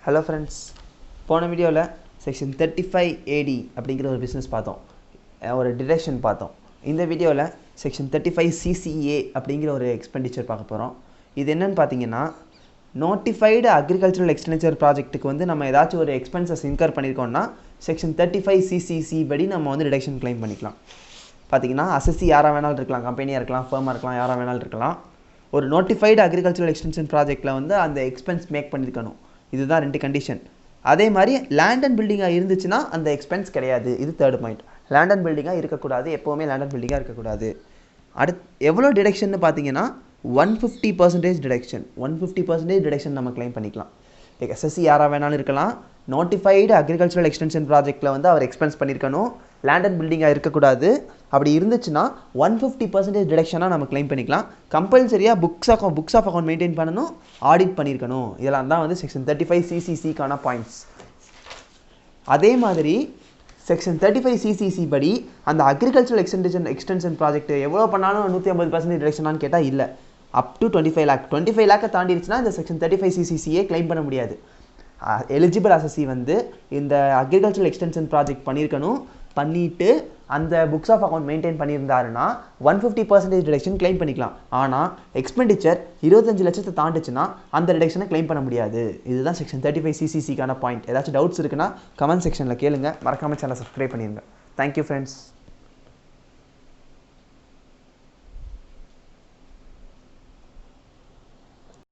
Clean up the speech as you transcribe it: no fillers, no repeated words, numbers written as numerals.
Hello friends, போன வீடியோவில் section 35 AD அப்படிங்கிற ஒரு பிஸ்னஸ் பார்த்தோம், ஒரு டிடக்ஷன் பார்த்தோம். இந்த வீடியோவில் செக்ஷன் 35 CCA அப்படிங்கிற ஒரு எக்ஸ்பெண்டிச்சர் பார்க்க போகிறோம். இது என்னன்னு பார்த்தீங்கன்னா, நோட்டிஃபைடு அக்ரிகல்ச்சரல் எக்ஸ்பெண்டிச்சர் ப்ராஜெக்ட்டுக்கு வந்து நம்ம ஏதாச்சும் ஒரு எக்ஸ்பென்சஸ் இன்கர் பண்ணியிருக்கோம்னா செக்ஷன் 35 CCC படி நம்ம வந்து டிடக்ஷன் கிளைம் பண்ணிக்கலாம். பார்த்தீங்கன்னா அசஸ்ஸி யாராக வேணாலும் இருக்கலாம், கம்பெனியாக இருக்கலாம், ஃபர்மாக இருக்கலாம், யாராக வேணாலும் இருக்கலாம். ஒரு நோட்டிஃபைடு அக்ரிகல்ச்சரல் எக்ஸ்டென்ஷன் ப்ராஜெக்ட்டில் வந்து அந்த எக்ஸ்பென்ஸ் மேக் பண்ணியிருக்கணும். இதுதான் ரெண்டு கண்டிஷன். அதே மாதிரி லேண்ட் அண்ட் பில்டிங்காக இருந்துச்சுன்னா அந்த எக்ஸ்பென்ஸ் கிடையாது. இது தேர்ட் பாயிண்ட். லேண்ட் அண்ட் பில்டிங்காக இருக்கக்கூடாது, எப்போவுமே லேண்ட் அண்ட் பில்டிங்காக இருக்கக்கூடாது. எவ்வளோ டிடக்ஷன் பார்த்தீங்கன்னா 150% டிடக்ஷன். 150% டிடக்ஷன் நம்ம கிளைம் பண்ணிக்கலாம். எஸ்எஸ்சி யாராக வேணாலும் இருக்கலாம். நோட்டிஃபைடு அக்ரிகல்ச்சரல் எக்ஸ்டென்ஷன் ப்ராஜெக்ட்டில் வந்து அவர் எக்ஸ்பென்ஸ் பண்ணியிருக்கணும். லேண்ட் அண்ட் பில்டிங்காக இருக்கக்கூடாது. அப்படி இருந்துச்சுன்னா 150% டிடக்ஷனாக நம்ம கிளைம் பண்ணிக்கலாம். கம்பல்சரியாக புக்ஸ் ஆஃப் அக்கௌண்ட் மெயின்டைன் பண்ணணும், ஆடிட் பண்ணியிருக்கணும். இதெல்லாம் தான் வந்து செக்ஷன் 35 CCCக்கான பாயிண்ட்ஸ். அதே மாதிரி செக்ஷன் 35 CCC படி அந்த அக்ரிகல்ச்சரல் எக்ஸ்டென்ஷன் ப்ராஜெக்ட் எவ்வளோ பண்ணாலும் 150% டிடக்ஷனான்னு கேட்டால் இல்லை. அப் டு 25 lakh 25 lakh தாண்டிடுச்சுன்னா இந்த செக்ஷன் 35 CCCயே கிளைம் பண்ண முடியாது. எலிஜிபிள் அசஸ்ஸி வந்து இந்த அக்ரிகல்ச்சரல் எக்ஸ்டென்ஷன் ப்ராஜெக்ட் பண்ணியிருக்கணும், பண்ணிவிட்டு அந்த புக்ஸ் ஆஃப் அக்கௌண்ட் மெயின்டைன் பண்ணியிருந்தாருன்னா 150% டிடக்ஷன் கிளைம் பண்ணிக்கலாம். ஆனால் எக்ஸ்பெண்டிச்சர் 25 லட்சத்தை தாண்டுச்சுன்னா அந்த டிடக்ஷனை கிளைம் பண்ண முடியாது. இதுதான் செக்ஷன் 35 CCCக்கான பாயிண்ட். ஏதாச்சும் டவுட்ஸ் இருக்குன்னா கமெண்ட் செக்ஷனில் கேளுங்க. மறக்காமல் சேனலை சப்ஸ்கிரைப் பண்ணிடுங்க. Thank you friends.